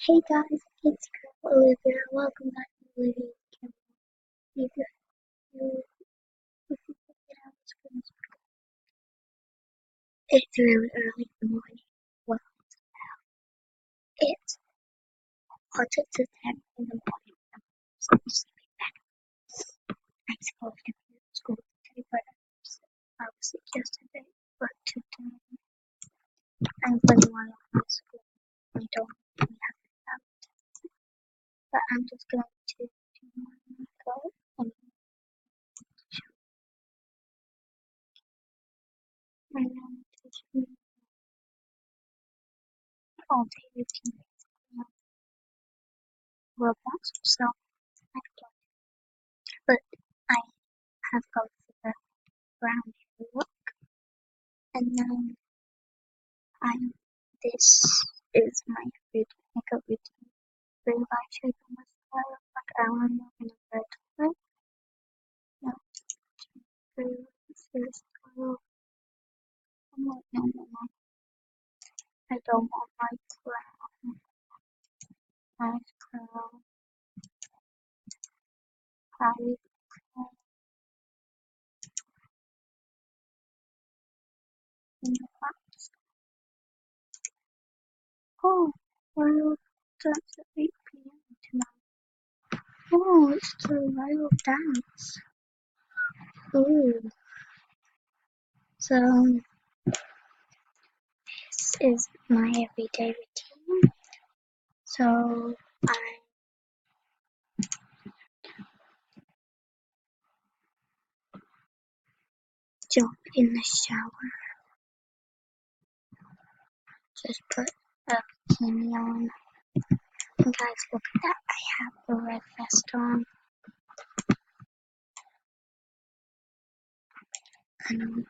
Hey guys, it's Girl Olivia. Welcome back to Olivia's channel. If you figured out the screen, it's really early in the morning. Well, it's quarter to 10 in the morning. So I'm sleeping back. I'm supposed to be at school today, but I was sick yesterday. But today, I'm putting on high school. I don't really have to have it. But I'm just going to do my makeup and my routine all day routine. Roblox, so I don't. But I have gone for the brown hair look, and then I this is my makeup routine. Blue eyeshadow mascara, like eyeliner and a red lip. No, blue is blue. No. I don't want my brown eyes curl. Eyes curl in the front. Oh, well, that's at 8 p.m. tonight. Oh, it's the royal dance. Ooh. So this is my everyday routine. So I jump in the shower, just put a bikini on. And guys, look at that. I have the red vest on. And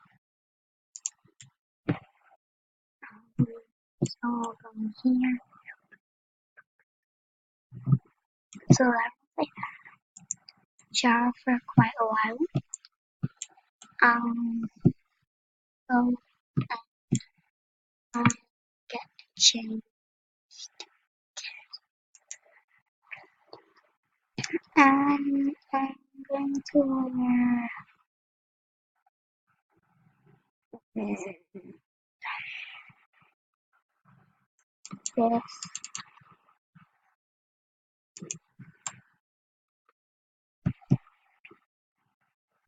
it's all going here. So I was like shower for quite a while. So I get changed. And I'm going to wear this.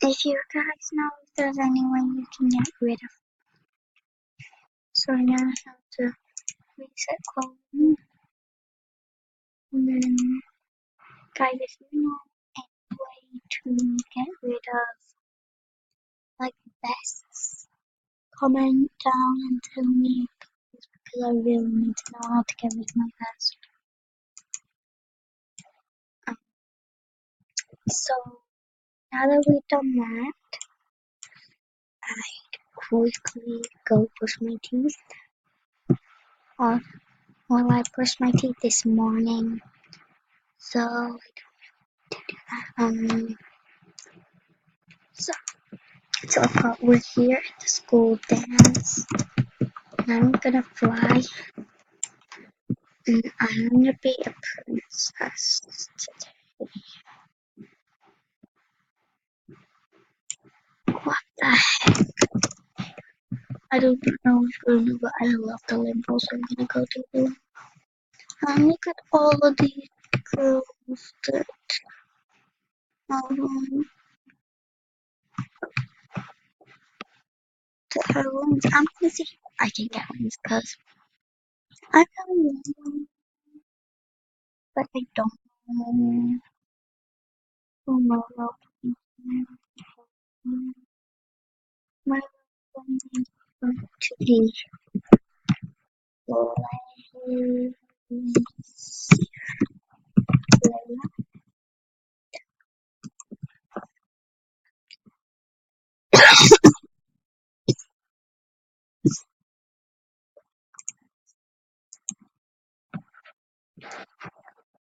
If you guys know if there's any way you can get rid of, so I know how to reset clothing. And then, guys, if you know any way to get rid of like vests, comment down and tell me, because I really need to know how to get rid of my vest. So now that we've done that, I quickly go brush my teeth. Well, I brushed my teeth this morning, so so we're here at the school dance, and I'm gonna fly, and I'm gonna be a princess today. What the heck? I don't know which room, but I love the limbo, so I'm gonna go to the limbo. And look at all of these girls that have wings. I'm gonna see if I can get wings, because I really want one, but I don't know. Oh no, my one is going to be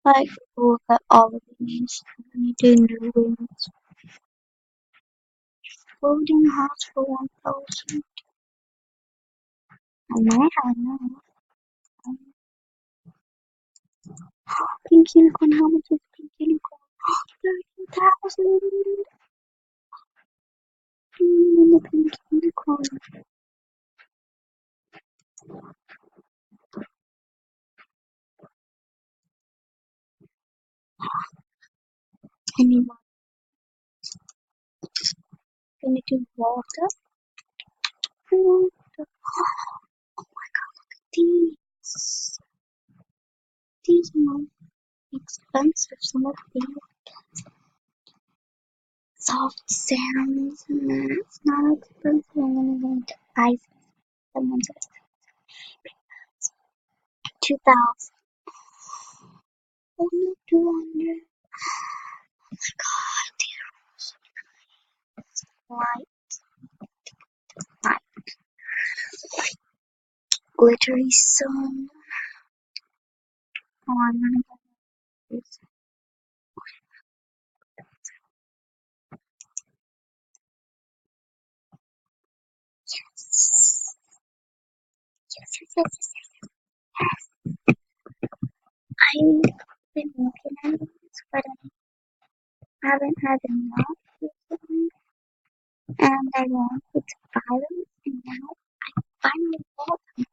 like look at all of these. I'm gonna do new wings. Floating house for 1,000. I might have enough. Pink unicorn, how much is pink unicorn? 13,000! The pink unicorn. Anyone gonna do water? Water. Oh my god, look at these. These are not expensive. Some of these soft sounds and that's not expensive. I'm gonna go into ice. Someone's 2,000. Oh no, 200. Oh my god, these are white, white, glittery sun. Oh, I'm gonna go with this. Yes. Yes, yes, yes, yes, yes. I've been looking at this, but I haven't had enough recently, and I wanted to buy them, and now I finally bought them.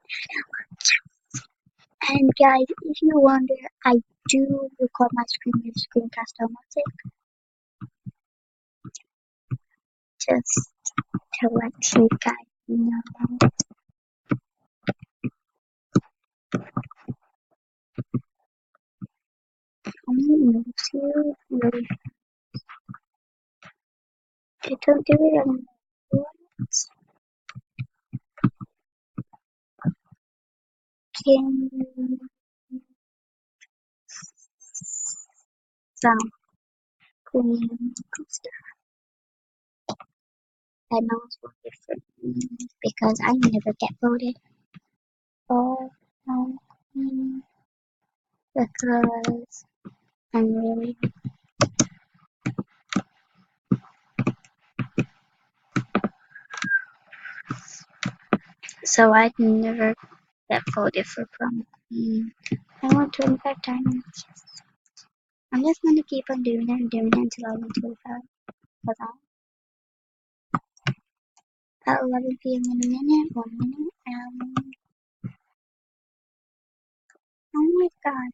And guys, if you wonder, I do record my screen with screencast on my just to let you guys know. I'm gonna move to really I don't do it on King some Queen Coaster. I know it's voted for me because I never get voted for Queen because I'm really so I never get voted for prom queen. I want 25 diamonds. I'm just gonna keep on doing it and doing it until I want 25. Because at 11 p.m. in a minute, 1 minute, oh my god.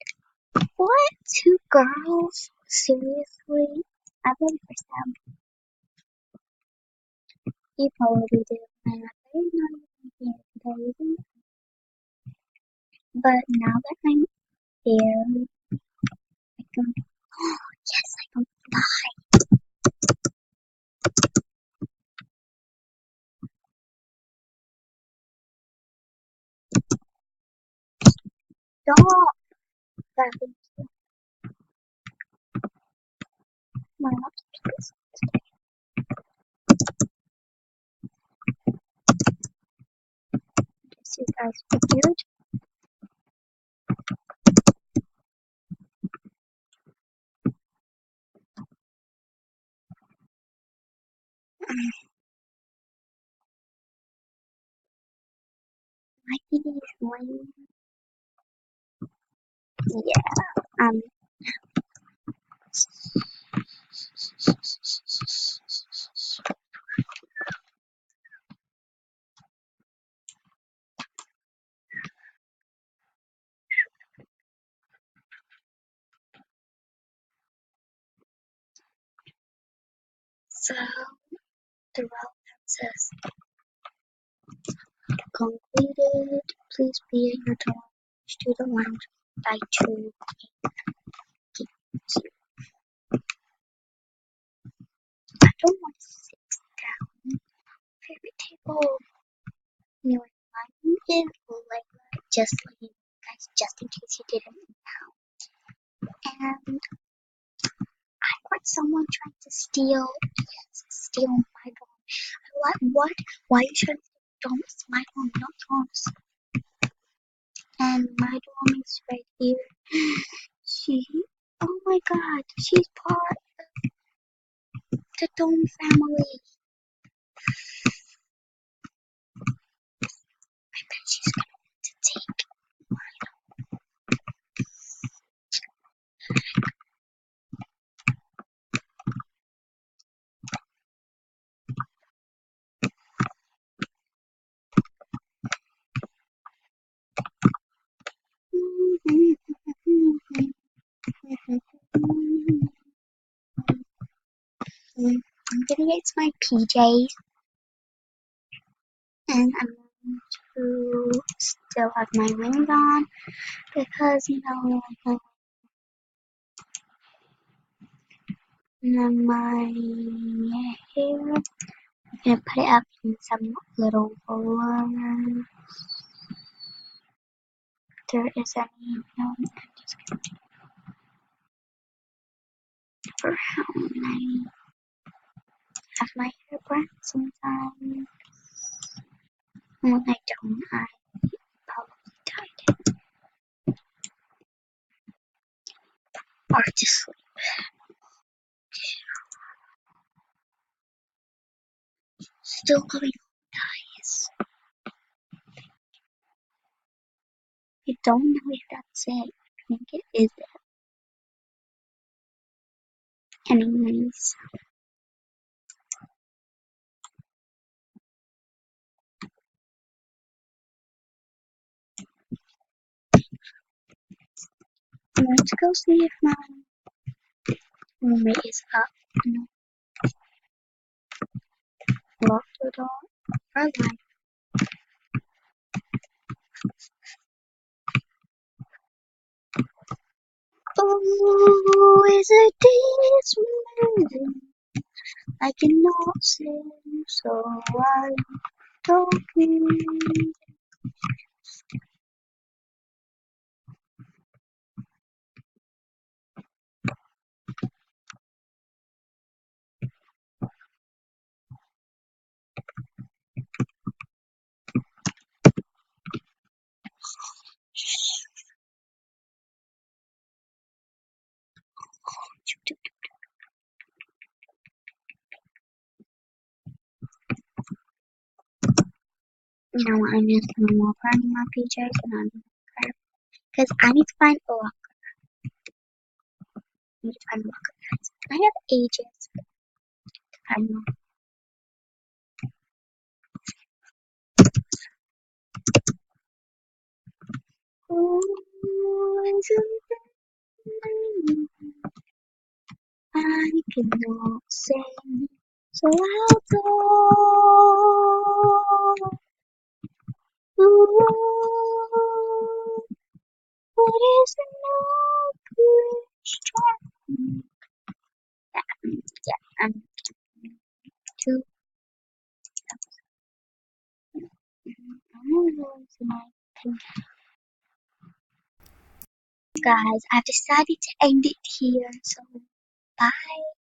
What? 2 girls? Seriously? I voted for Sam. You probably did. And I did not even here today. But now that I'm here, I can. Oh, yes, I can fly. Stop! That is my laptop. Guess you guys figured. My TV is one. Yeah. So the route says completed. Please be at your student lounge by 2. I don't want to sit down. Favorite table. New one is like just like you guys, just in case you didn't know. And I want someone trying to steal my dome. What? Why are you trying to steal domes? My dome, not domes. And my dome is right here. Oh my god, she's part of the dome family. I bet she's gonna want to take it's my PJs, and I'm going to still have my rings on because my hair. I'm gonna put it up in some little roller. There is any I'm just gonna do for how I have my hair brushed sometimes. And when I don't, I probably tied it or just sleep. Still going on, guys. I don't know if that's it. I think it is it. Anyways, let's go see if my roommate is up. Lock the door. Alright. Oh, is it this amazing? I cannot sing, so I'm talking. You know what? I'm just gonna walk around in my PJs and I'm gonna because I need to find a locker. I need to find a locker, guys. I have ages to find one. Oh, I cannot sing, so I'll go. Ooh, what is the no Yeah, too. Guys, I've decided to end it here, so bye.